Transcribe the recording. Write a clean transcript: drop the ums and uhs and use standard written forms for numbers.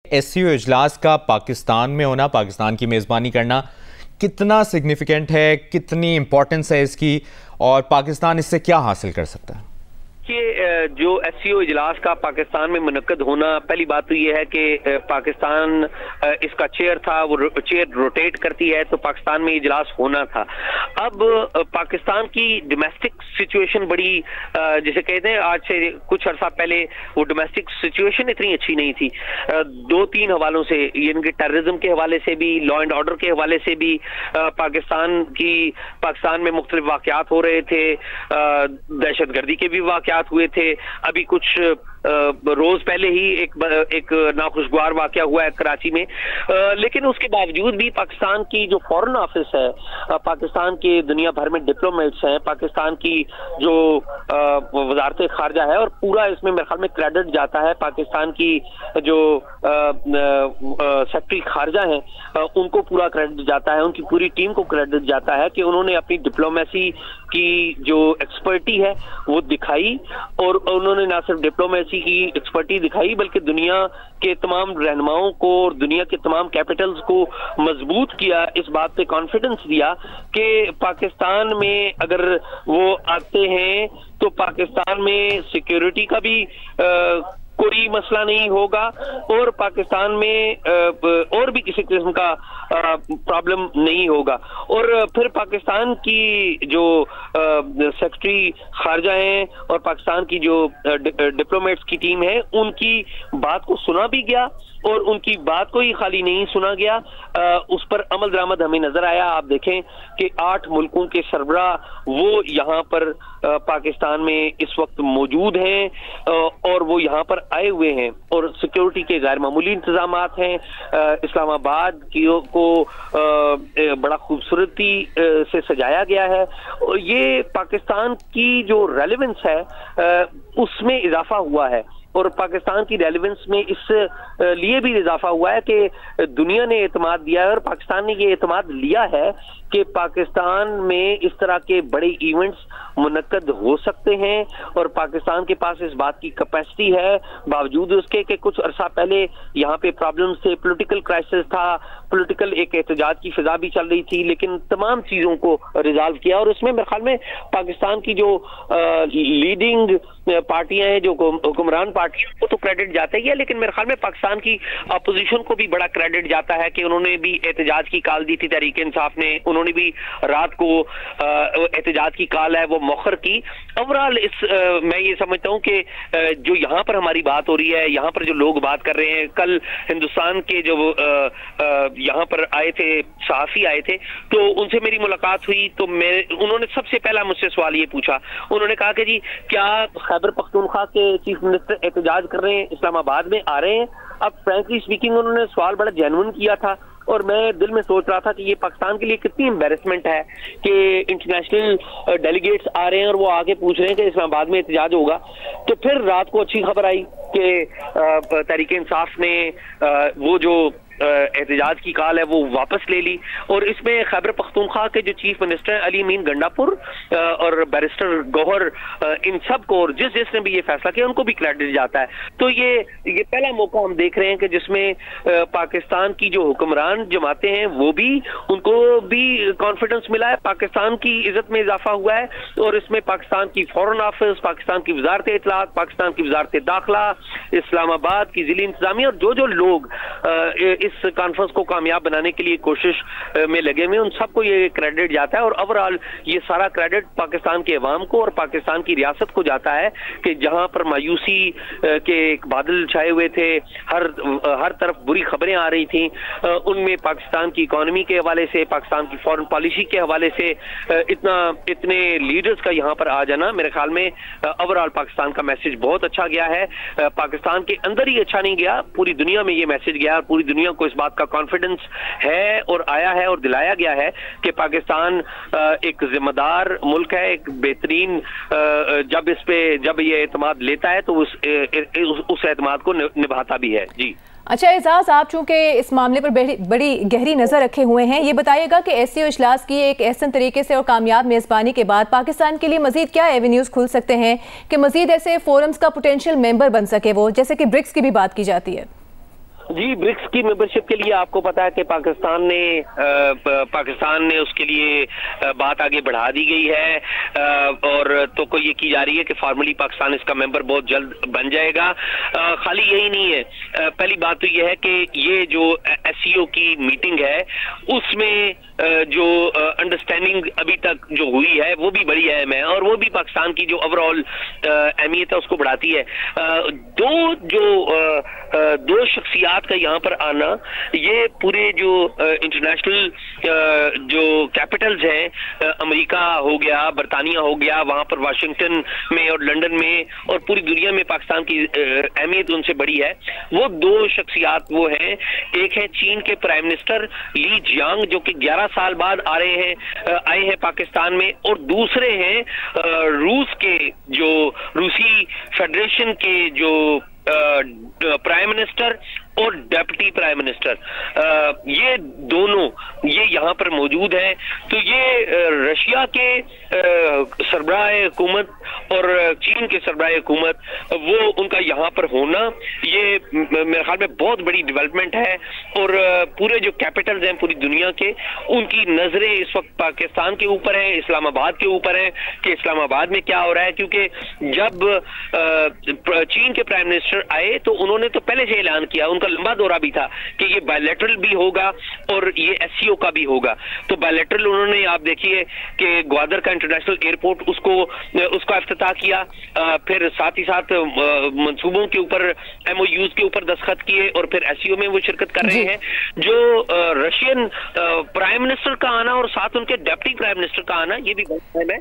SCO इजलास का पाकिस्तान में होना, पाकिस्तान की मेज़बानी करना कितना सिग्निफिकेंट है, कितनी इंपॉर्टेंस है इसकी और पाकिस्तान इससे क्या हासिल कर सकता है? कि जो एससीओ इजलास का पाकिस्तान में मुनक्कद होना, पहली बात तो ये है कि पाकिस्तान इसका चेयर था, वो चेयर रोटेट करती है, तो पाकिस्तान में इजलास होना था। अब पाकिस्तान की डोमेस्टिक सिचुएशन बड़ी जिसे कहते हैं, आज से कुछ अर्सा पहले वो डोमेस्टिक सिचुएशन इतनी अच्छी नहीं थी। दो तीन हवालों से, यानी कि टेररिज्म के हवाले से भी, लॉ एंड ऑर्डर के हवाले से भी पाकिस्तान में मुख्तलिफ वाकयात हो रहे थे, दहशतगर्दी के भी वाकयात हुए थे। अभी कुछ रोज पहले ही एक नाखुशगवार वाकया हुआ है कराची में, लेकिन उसके बावजूद भी पाकिस्तान की जो फॉरेन ऑफिस है, पाकिस्तान के दुनिया भर में डिप्लोमेट्स हैं, पाकिस्तान की जो वजारत खारजा है, और पूरा इसमें मेरे ख्याल में क्रेडिट जाता है पाकिस्तान की जो सेक्रेटरी खारजा हैं, उनको पूरा क्रेडिट जाता है, उनकी पूरी टीम को क्रेडिट जाता है कि उन्होंने अपनी डिप्लोमेसी की जो एक्सपर्टी है वो दिखाई, और उन्होंने ना सिर्फ डिप्लोमेसी की एक्सपर्टी दिखाई बल्कि दुनिया के तमाम रहनुमाओं को और दुनिया के तमाम कैपिटल्स को मजबूत किया, इस बात पे कॉन्फिडेंस दिया कि पाकिस्तान में अगर वो आते हैं तो पाकिस्तान में सिक्योरिटी का भी कोई मसला नहीं होगा, और पाकिस्तान में और भी किसी किस्म का प्रॉब्लम नहीं होगा। और फिर पाकिस्तान की जो सेक्रेटरी खारजा हैं और पाकिस्तान की जो डिप्लोमेट्स की टीम है, उनकी बात को सुना भी गया, और उनकी बात को ही खाली नहीं सुना गया, उस पर अमल दरामद हमें नजर आया। आप देखें कि 8 मुल्कों के सरबराह वो यहाँ पर पाकिस्तान में इस वक्त मौजूद हैं, और वो यहाँ पर आए हुए हैं, और सिक्योरिटी के गैर मामूली इंतजामात हैं। इस्लामाबाद को बड़ा खूबसूरती से सजाया गया है, और ये पाकिस्तान की जो रेलेवेंस है उसमें इजाफा हुआ है, और पाकिस्तान की रेलेवेंस में इस लिए भी इजाफा हुआ है कि दुनिया ने एतमाद दिया है, और पाकिस्तान ने ये एतमाद लिया है कि पाकिस्तान में इस तरह के बड़े इवेंट्स मुनक्कद हो सकते हैं, और पाकिस्तान के पास इस बात की कैपेसिटी है, बावजूद उसके कि कुछ अरसा पहले यहाँ पे प्रॉब्लम्स थे, पॉलिटिकल क्राइसिस था, पॉलिटिकल एक एहतजाज की फिजा भी चल रही थी, लेकिन तमाम चीजों को रिजॉल्व किया, और उसमें मेरे ख्याल में पाकिस्तान की जो लीडिंग पार्टियां हैं, जो हुक्मरान पार्टियां, उनको तो क्रेडिट जाता ही है, लेकिन मेरे ख्याल में पाकिस्तान की अपोजिशन को भी बड़ा क्रेडिट जाता है कि उन्होंने भी एहतजाज की कॉल दी थी, तहरीक इंसाफ ने, उन्होंने भी रात को एहतजाज की कॉल है वो मौखर की। ओवरऑल मैं ये समझता हूँ कि जो यहाँ पर हमारी बात हो रही है, यहाँ पर जो लोग बात कर रहे हैं, कल हिंदुस्तान के जो यहाँ पर आए थे, सहाफी आए थे, तो उनसे मेरी मुलाकात हुई, तो उन्होंने सबसे पहला मुझसे सवाल ये पूछा, उन्होंने कहा कि जी क्या खैबर पख्तूनख्वा के चीफ मिनिस्टर एहतजाज कर रहे हैं, इस्लामाबाद में आ रहे हैं? अब फ्रैंकली स्पीकिंग उन्होंने सवाल बड़ा जेन्युइन किया था, और मैं दिल में सोच रहा था कि ये पाकिस्तान के लिए कितनी एम्बेरसमेंट है कि इंटरनेशनल डेलीगेट्स आ रहे हैं और वो आके पूछ रहे हैं कि इस्लामाबाद में एहतजाज होगा। तो फिर रात को अच्छी खबर आई कि तहरीक इंसाफ ने वो जो एहतजाज की कॉल है वो वापस ले ली, और इसमें खैबर पख्तूनख्वा के जो चीफ मिनिस्टर अली अमीन गंडापुर और बैरिस्टर गौहर, इन सब को, और जिसने भी ये फैसला किया उनको भी क्रेडिट जाता है। तो ये पहला मौका हम देख रहे हैं कि जिसमें पाकिस्तान की जो हुक्मरान जमातें हैं वो भी, उनको भी कॉन्फिडेंस मिला है, पाकिस्तान की इज्जत में इजाफा हुआ है, और इसमें पाकिस्तान की फॉरेन ऑफिस, पाकिस्तान की वजारत इत्तलात, पाकिस्तान की वजारत दाखिला, इस्लामाबाद की जिली इंतजामिया, और जो लोग इस कॉन्फ्रेंस को कामयाब बनाने के लिए कोशिश में लगे हुए, उन सबको ये क्रेडिट जाता है। और ओवरऑल ये सारा क्रेडिट पाकिस्तान के अवाम को और पाकिस्तान की रियासत को जाता है कि जहां पर मायूसी के एक बादल छाए हुए थे, हर तरफ बुरी खबरें आ रही थी, उनमें पाकिस्तान की इकोनॉमी के हवाले से, पाकिस्तान की फॉरेन पॉलिसी के हवाले से इतने लीडर्स का यहाँ पर आ जाना, मेरे ख्याल में ओवरऑल पाकिस्तान का मैसेज बहुत अच्छा गया है। पाकिस्तान के अंदर ही अच्छा नहीं गया, पूरी दुनिया में ये मैसेज गया, और पूरी दुनिया को इस बात का कॉन्फिडेंस है और आया है और दिलाया गया है कि पाकिस्तान एक जिम्मेदार मुल्क है, एक बेहतरीन, जब ये एतमाद लेता है तो उस एतमाद को निभाता भी है। जी अच्छा एजाज, आप चूंकि इस मामले पर बड़ी गहरी नज़र रखे हुए हैं, ये बताइएगा कि एससीओ इजलास की एक ऐसे तरीके से और कामयाब मेज़बानी के बाद पाकिस्तान के लिए मजीद क्या एवेन्यूज़ खुल सकते हैं कि मजीद ऐसे फोरम्स का पोटेंशियल मेंबर बन सके, वो जैसे कि ब्रिक्स की भी बात की जाती है? जी, ब्रिक्स की मेंबरशिप के लिए आपको पता है कि पाकिस्तान ने उसके लिए बात आगे बढ़ा दी गई है और तो कोई ये की जा रही है कि फॉर्मली पाकिस्तान इसका मेंबर बहुत जल्द बन जाएगा। खाली यही नहीं है, पहली बात तो ये है कि ये जो एससीओ की मीटिंग है उसमें जो अंडरस्टैंडिंग अभी तक जो हुई है वो भी बड़ी अहम है और वो भी पाकिस्तान की जो ओवरऑल अहमियत है उसको बढ़ाती है। दो शख्सियात का यहाँ पर आना, ये पूरे जो इंटरनेशनल जो कैपिटल्स हैं, अमेरिका हो गया, बरतानिया हो गया, वहां पर वाशिंगटन में और लंदन में और पूरी दुनिया में पाकिस्तान की अहमियत उनसे बड़ी है। वो दो शख्सियात वो हैं, एक है चीन के प्राइम मिनिस्टर ली जियांग जो कि 11 साल बाद आए हैं पाकिस्तान में, और दूसरे हैं रूस के जो रूसी फेडरेशन के जो प्राइम मिनिस्टर और डेप्यूटी प्राइम मिनिस्टर, ये दोनों ये यहाँ पर मौजूद हैं। तो ये रशिया के सरबराह हुकूमत और चीन के सरबराह हुकूमत वो उनका यहाँ पर होना, ये मेरे ख्याल में बहुत बड़ी डेवलपमेंट है और पूरे जो कैपिटल्स हैं पूरी दुनिया के, उनकी नजरें इस वक्त पाकिस्तान के ऊपर हैं, इस्लामाबाद के ऊपर हैं कि इस्लामाबाद में क्या हो रहा है। क्योंकि जब चीन के प्राइम मिनिस्टर आए तो उन्होंने तो पहले से ऐलान किया, उनका लंबा दौरा भी था कि ये बायलैटरल भी होगा और ये एससीओ का भी होगा। तो बायलैटरल उन्होंने, आप देखिए कि ग्वादर का इंटरनेशनल एयरपोर्ट उसका इफ्तिताह किया, फिर साथ ही साथ मंसूबों के ऊपर एमओयूज के ऊपर दस्तखत किए और फिर एससीओ में वो शिरकत कर रहे हैं। जो रशियन प्राइम मिनिस्टर का आना और साथ उनके डेप्टी प्राइम मिनिस्टर का आना, ये भी बहुत अहम है।